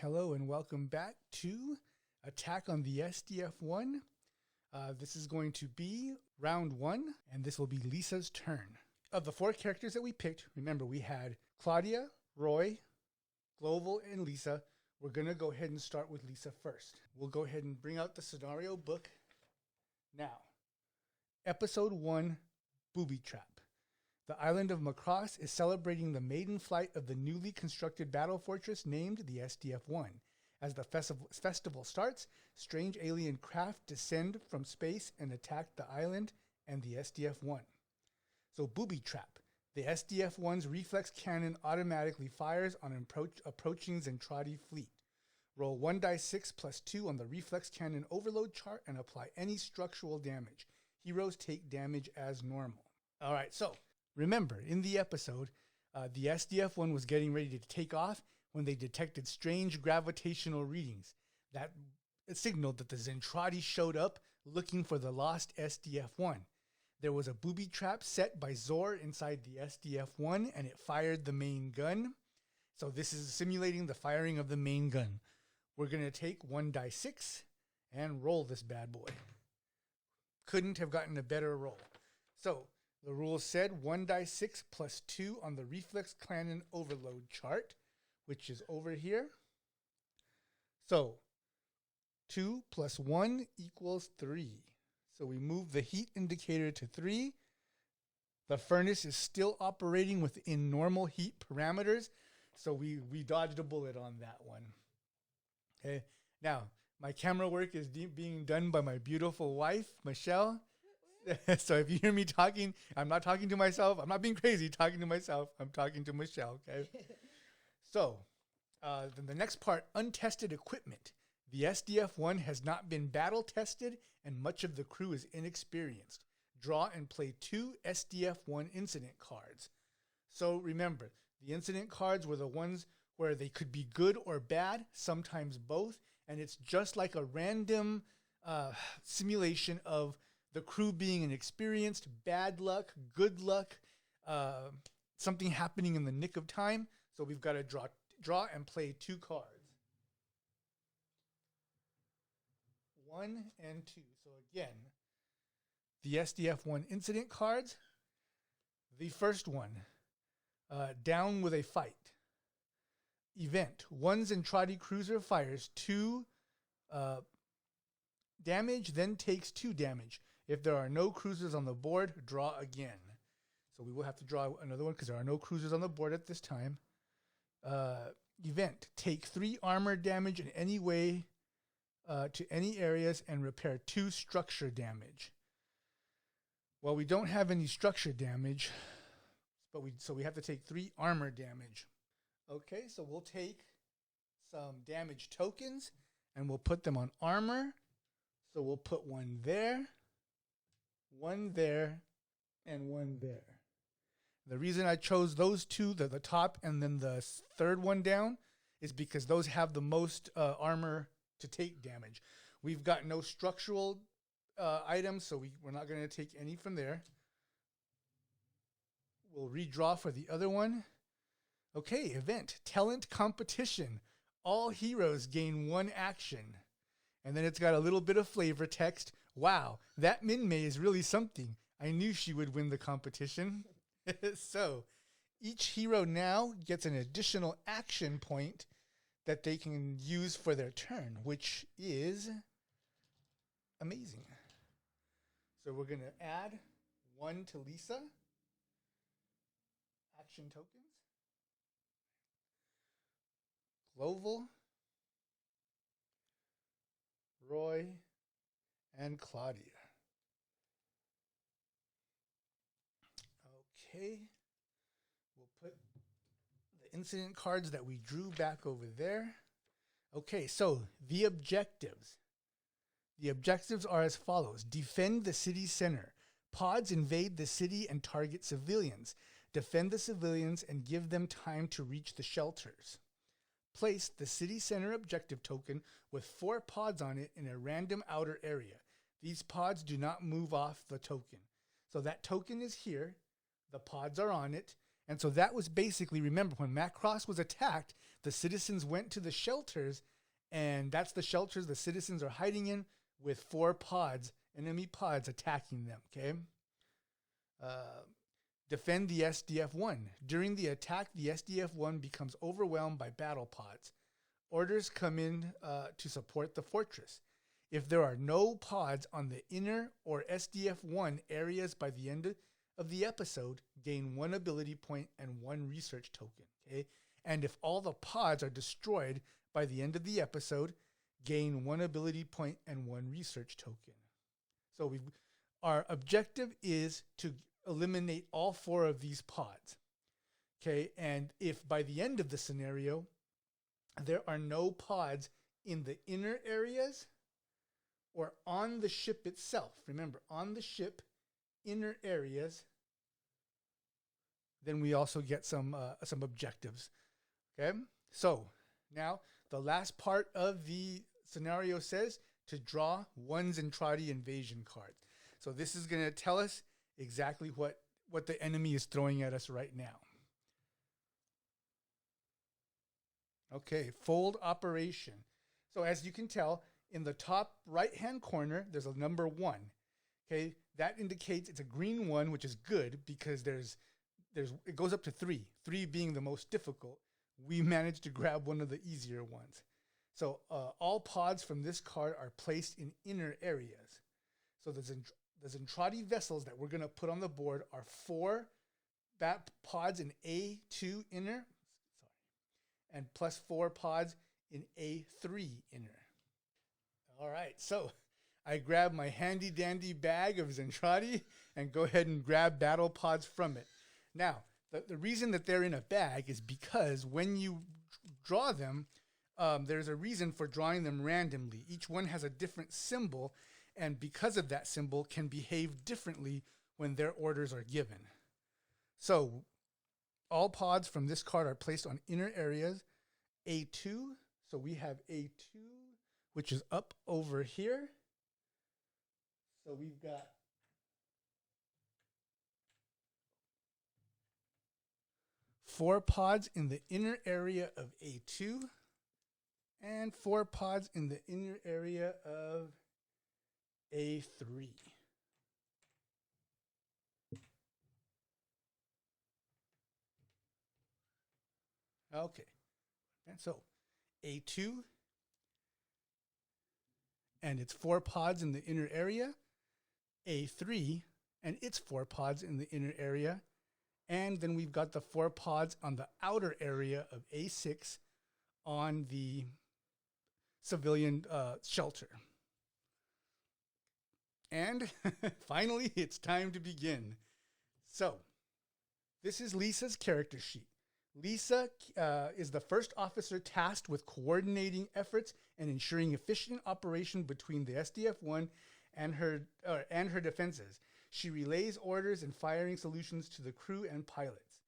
Hello and welcome back to Attack on the SDF-1. This is going to be round 1, and this will be Lisa's turn. Of the 4 characters that we picked, remember we had Claudia, Roy, Global, and Lisa. We're going to go ahead and start with Lisa first. We'll go ahead and bring out the scenario book now. Episode 1, Booby Trap. The island of Macross is celebrating the maiden flight of the newly constructed battle fortress named the SDF-1. As the festival starts, strange alien craft descend from space and attack the island and the SDF-1. So Booby Trap. The SDF-1's reflex cannon automatically fires on approaching Zentradi fleet. Roll 1d6 plus 2 on the reflex cannon overload chart and apply any structural damage. Heroes take damage as normal. All right, so remember, in the episode, the SDF-1 was getting ready to take off when they detected strange gravitational readings. That signaled that the Zentradi showed up looking for the lost SDF-1. There was a booby trap set by Zor inside the SDF-1, and it fired the main gun. So this is simulating the firing of the main gun. We're going to take 1d6 and roll this bad boy. Couldn't have gotten a better roll. So the rules said 1d6 plus 2 on the reflex cannon overload chart, which is over here. So 2 plus 1 equals 3. So we move the heat indicator to 3. The furnace is still operating within normal heat parameters, so we dodged a bullet on that one. Okay, now my camera work is being done by my beautiful wife, Michelle. So if you hear me talking, I'm not talking to myself. I'm not being crazy talking to myself. I'm talking to Michelle, okay? So then the next part, untested equipment. The SDF-1 has not been battle tested and much of the crew is inexperienced. Draw and play 2 SDF-1 incident cards. So remember, the incident cards were the ones where they could be good or bad, sometimes both, and it's just like a random simulation of the crew being inexperienced, bad luck, good luck, something happening in the nick of time. So we've got to draw and play 2 cards. 1 and 2. So again, the SDF-1 incident cards. The first one, down with a fight. Event, one Zentradi cruiser fires 2 damage, then takes 2 damage. If there are no cruisers on the board, draw again. So we will have to draw another one because there are no cruisers on the board at this time. Event, take 3 armor damage in any way to any areas and repair 2 structure damage. Well, we don't have any structure damage, but we have to take 3 armor damage. Okay, so we'll take some damage tokens and we'll put them on armor. So we'll put 1 there, 1 there, and 1 there. The reason I chose those 2, the top and then the third one down, is because those have the most armor to take damage. We've got no structural items, so we're not going to take any from there. We'll redraw for the other one. Okay, event, talent competition. All heroes gain 1 action. And then it's got a little bit of flavor text. Wow, that Minmay is really something. I knew she would win the competition. So, each hero now gets an additional action point that they can use for their turn, which is amazing. So we're going to add 1 to Lisa. Action tokens. Global, Roy, and Claudia. Okay, we'll put the incident cards that we drew back over there. Okay, so the objectives. The objectives are as follows. Defend the city center. Pods invade the city and target civilians. Defend the civilians and give them time to reach the shelters. Place the city center objective token with 4 pods on it in a random outer area. These pods do not move off the token. So that token is here. The pods are on it, And so that was basically, remember, when Macross was attacked, the citizens went to the shelters, and that's the shelters the citizens are hiding in with 4 pods, enemy pods attacking them, okay? Defend the SDF-1. During the attack, the SDF-1 becomes overwhelmed by battle pods. Orders come in to support the fortress. If there are no pods on the inner or SDF-1 areas by the end of the episode, gain 1 ability point and 1 research token, okay? And if all the pods are destroyed by the end of the episode, gain 1 ability point and 1 research token. So our objective is to eliminate all 4 of these pods, okay? And if by the end of the scenario, there are no pods in the inner areas or on the ship itself, remember, on the ship, inner areas, then we also get some objectives, okay? So now the last part of the scenario says to draw 1 Zentradi invasion card. So this is going to tell us exactly what the enemy is throwing at us right now. Okay, fold operation. So as you can tell, in the top right-hand corner, there's a number 1. Okay, that indicates it's a green 1, which is good because it goes up to 3. 3 being the most difficult. We managed to grab one of the easier ones. So all pods from this card are placed in inner areas. So the Zentradi vessels that we're going to put on the board are 4 pods in A2 inner, and plus 4 pods in A3 inner. All right, so I grab my handy dandy bag of Zentradi and go ahead and grab battle pods from it. Now, the reason that they're in a bag is because when you draw them, there's a reason for drawing them randomly. Each one has a different symbol, and because of that symbol can behave differently when their orders are given. So all pods from this card are placed on inner areas, A2. So we have A2, which is up over here. So we've got four pods in the inner area of A2 and 4 pods in the inner area of A3. Okay, and so A2 and its 4 pods in the inner area, A3 and its 4 pods in the inner area, and then we've got the 4 pods on the outer area of A6 on the civilian shelter. And finally, it's time to begin. So this is Lisa's character sheet. Lisa is the first officer tasked with coordinating efforts and ensuring efficient operation between the SDF-1 and her defenses. She relays orders and firing solutions to the crew and pilots.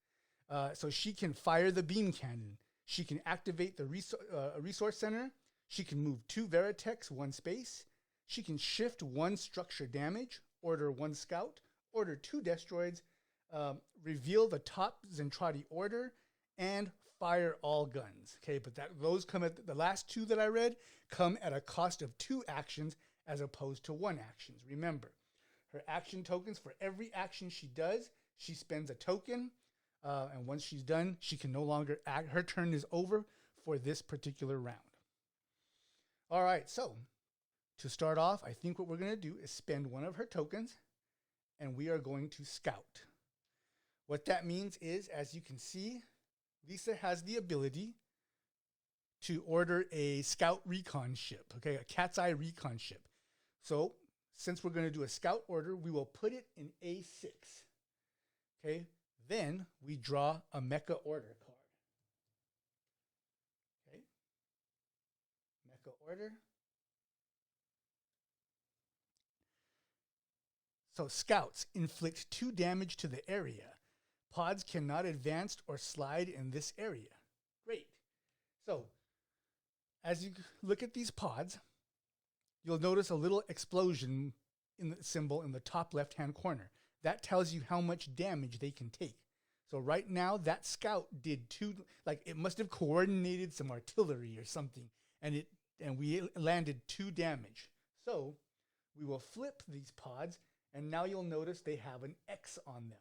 So she can fire the beam cannon. She can activate the resource center. She can move 2 Veritechs, 1 space. She can shift 1 structure damage, order 1 scout, order 2 destroids, reveal the top Zentradi order, and fire all guns. Okay, but those come at the last 2 that I read come at a cost of 2 actions as opposed to 1 action. Remember, her action tokens, for every action she does, she spends a token, and once she's done, she can no longer act. Her turn is over for this particular round. All right, so to start off, I think what we're going to do is spend 1 of her tokens, and we are going to scout. What that means is, as you can see, Lisa has the ability to order a scout recon ship, okay, a cat's eye recon ship. So since we're going to do a scout order, we will put it in A6. Okay, then we draw a mecha order card. Okay, mecha order. So scouts inflict 2 damage to the area. Pods cannot advance or slide in this area. Great. So as you look at these pods, you'll notice a little explosion in the symbol in the top left-hand corner. That tells you how much damage they can take. So right now that scout did two, like it must have coordinated some artillery or something, and we landed 2 damage. So we will flip these pods, and now you'll notice they have an X on them.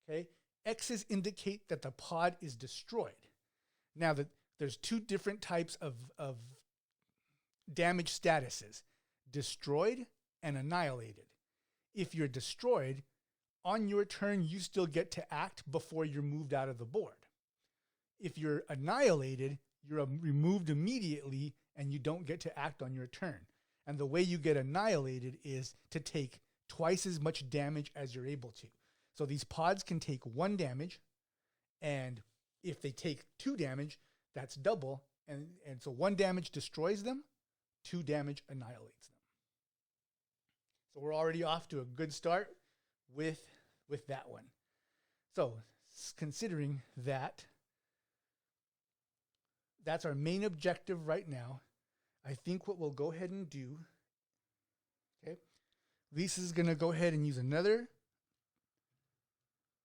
Okay, X's indicate that the pod is destroyed. Now that there's 2 different types of damage statuses, destroyed and annihilated. If you're destroyed, on your turn, you still get to act before you're moved out of the board. If you're annihilated, you're removed immediately and you don't get to act on your turn. And the way you get annihilated is to take twice as much damage as you're able to. So these pods can take 1 damage, and if they take 2 damage, that's double. And so 1 damage destroys them, 2 damage annihilates them. So we're already off to a good start with that one. So considering that, that's our main objective right now. I think what we'll go ahead and do, okay, Lisa's going to go ahead and use another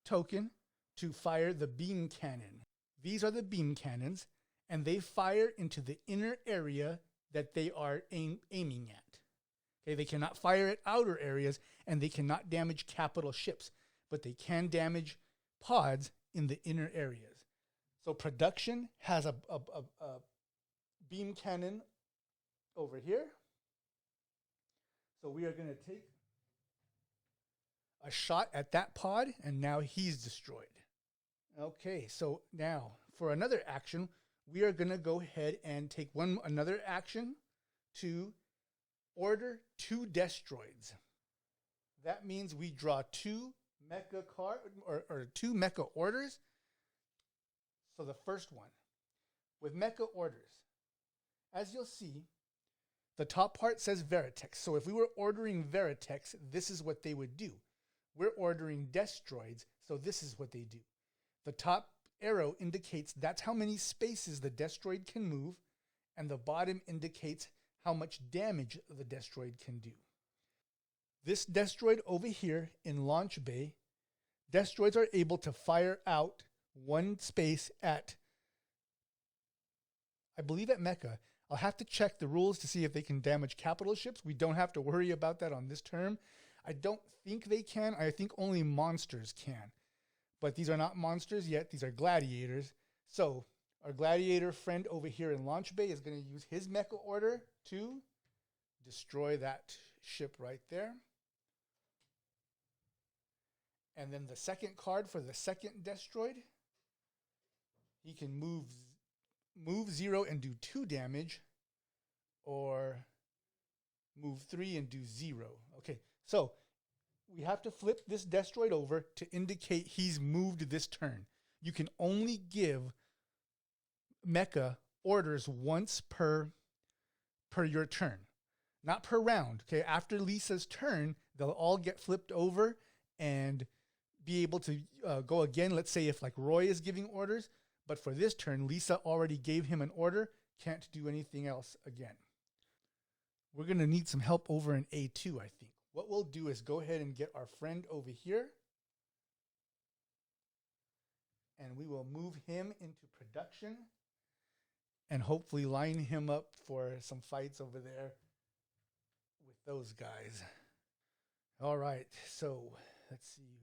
token to fire the beam cannon. These are the beam cannons, and they fire into the inner area that they are aiming at. Okay, they cannot fire at outer areas, and they cannot damage capital ships, but they can damage pods in the inner areas. So production has a beam cannon over here. So we are going to take a shot at that pod, and now he's destroyed. Okay, so now for another action, we are going to go ahead and take another action to order 2 destroids. That means we draw 2 mecha or 2 mecha orders. So the first one, with mecha orders, as you'll see, the top part says Veritex. So if we were ordering Veritex, this is what they would do. We're ordering Destroids, so this is what they do. The top arrow indicates that's how many spaces the Destroid can move, and the bottom indicates how much damage the Destroid can do. This Destroid over here in Launch Bay, Destroids are able to fire out 1 space at, I believe at Mecha. I'll have to check the rules to see if they can damage capital ships. We don't have to worry about that on this term. I don't think they can. I think only monsters can. But these are not monsters yet. These are gladiators. So our gladiator friend over here in Launch Bay is going to use his mecha order to destroy that ship right there. And then the second card for the second Destroid, he can move 0 and do 2 damage, or move 3 and do 0. Okay, so we have to flip this Destroid over to indicate he's moved this turn. You can only give mecha orders once per your turn, not per round. Okay, after Lisa's turn, they'll all get flipped over and be able to go again. Let's say if like Roy is giving orders, but for this turn, Lisa already gave him an order, can't do anything else again. We're going to need some help over in A2, I think. What we'll do is go ahead and get our friend over here, and we will move him into production and hopefully line him up for some fights over there with those guys. All right, so let's see.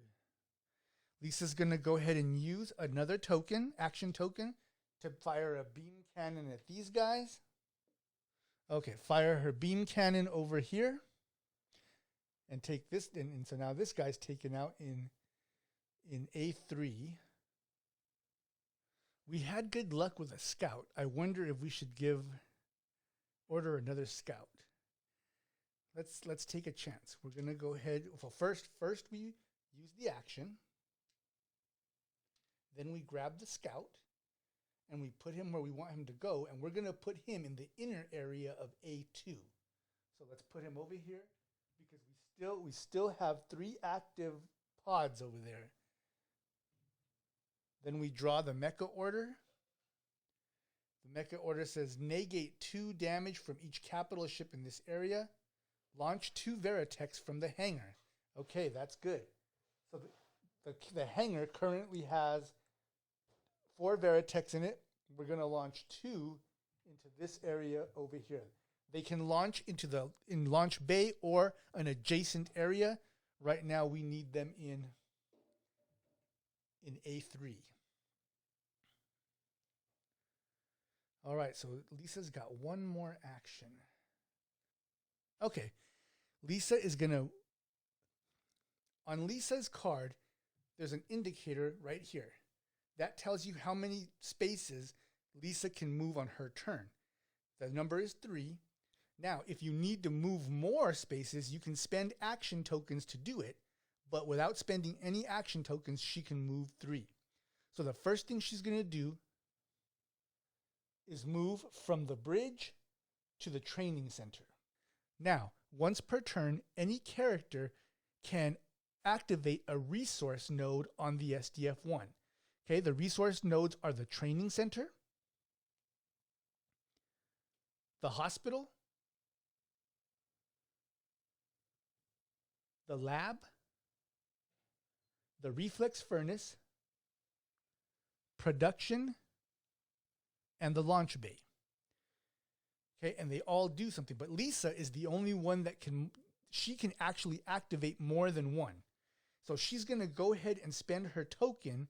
Lisa's going to go ahead and use another token, action token, to fire a beam cannon at these guys. Okay, fire her beam cannon over here. And take this, and so now this guy's taken out in A3. We had good luck with a scout. I wonder if we should order another scout. Let's take a chance. We're going to go ahead. Well, first we use the action. Then we grab the scout, and we put him where we want him to go, and we're going to put him in the inner area of A2. So let's put him over here, because we still have 3 active pods over there. Then we draw the mecha order. The mecha order says negate 2 damage from each capital ship in this area. Launch 2 Veritex from the hangar. Okay, that's good. So the hangar currently has 4 Veritex in it. We're going to launch 2 into this area over here. They can launch in launch bay or an adjacent area. Right now we need them in A3. All right, so Lisa's got one more action. Okay, Lisa is going to, on Lisa's card, there's an indicator right here. That tells you how many spaces Lisa can move on her turn. The number is 3. Now, if you need to move more spaces, you can spend action tokens to do it, but without spending any action tokens, she can move 3. So the first thing she's going to do is move from the bridge to the training center. Now, once per turn, any character can activate a resource node on the SDF-1. Okay, the resource nodes are the training center, the hospital, the lab, the reflex furnace, production, and the launch bay. Okay, and they all do something, but Lisa is the only one that she can actually activate more than one. So she's going to go ahead and spend her token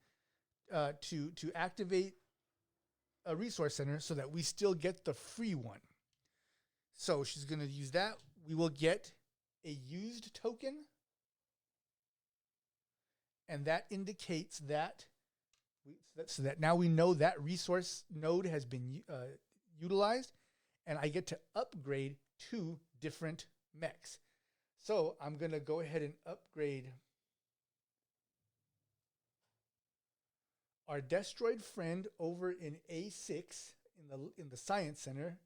to activate a resource center so that we still get the free one. So she's going to use that. We will get a used token, and that indicates that so that now we know that resource node has been utilized, and I get to upgrade 2 different mechs. So I'm going to go ahead and upgrade our Destroyed friend over in A6 in the Science Center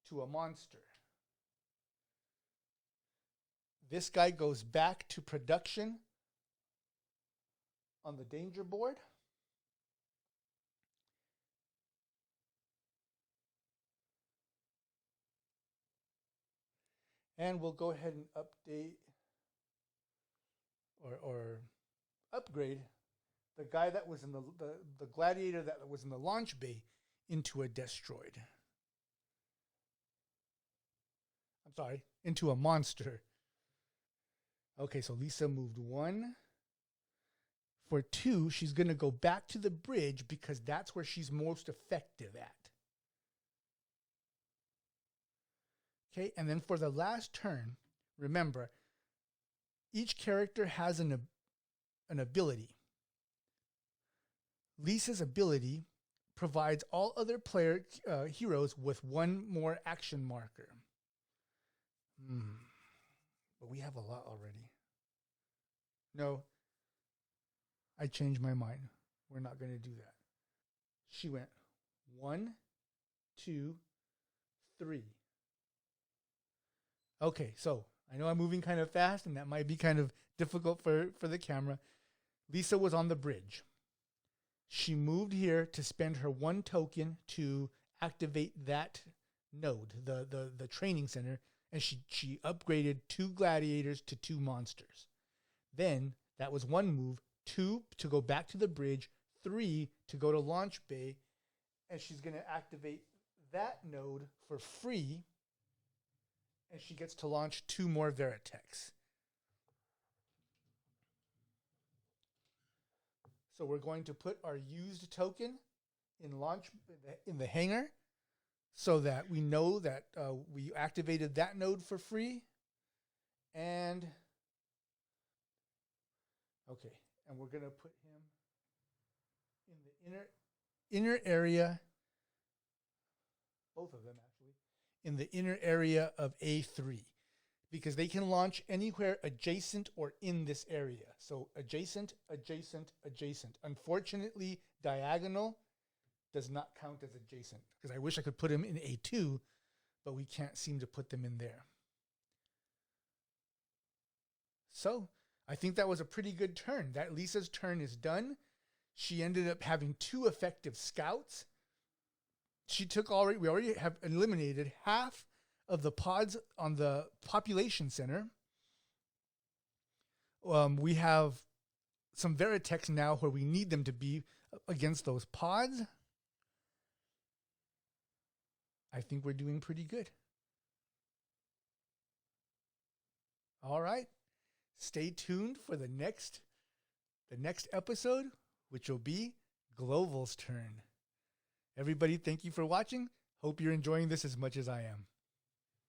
to a monster. This guy goes back to production on the danger board. And we'll go ahead and update or upgrade the guy that was in the gladiator that was in the launch bay into a destroyed. I'm sorry, into a monster. Okay, so Lisa moved 1. For 2, she's going to go back to the bridge because that's where she's most effective at. Okay, and then for the last turn, remember, each character has an ability. Lisa's ability provides all other player heroes with 1 more action marker. But we have a lot already. No, I changed my mind. We're not going to do that. She went 1, 2, 3. Okay, so I know I'm moving kind of fast, and that might be kind of difficult for the camera. Lisa was on the bridge. She moved here to spend her 1 token to activate that node, the training center, and she upgraded 2 gladiators to 2 monsters. Then that was 1 move, 2 to go back to the bridge, 3 to go to launch bay, and she's going to activate that node for free, and she gets to launch 2 more Veritex. So we're going to put our used token in the hangar so that we know that we activated that node for free. And okay, and we're going to put him in the inner area, both of them actually, in the inner area of A3, because they can launch anywhere adjacent or in this area. So adjacent, adjacent, adjacent. Unfortunately, diagonal does not count as adjacent, because I wish I could put them in A2, but we can't seem to put them in there. So I think that was a pretty good turn. That Lisa's turn is done. She ended up having 2 effective scouts. We already have eliminated half of the pods on the population center. We have some Veritex now where we need them to be against those pods. I think we're doing pretty good. All right. Stay tuned for the next episode, which will be Gloval's turn. Everybody, thank you for watching. Hope you're enjoying this as much as I am.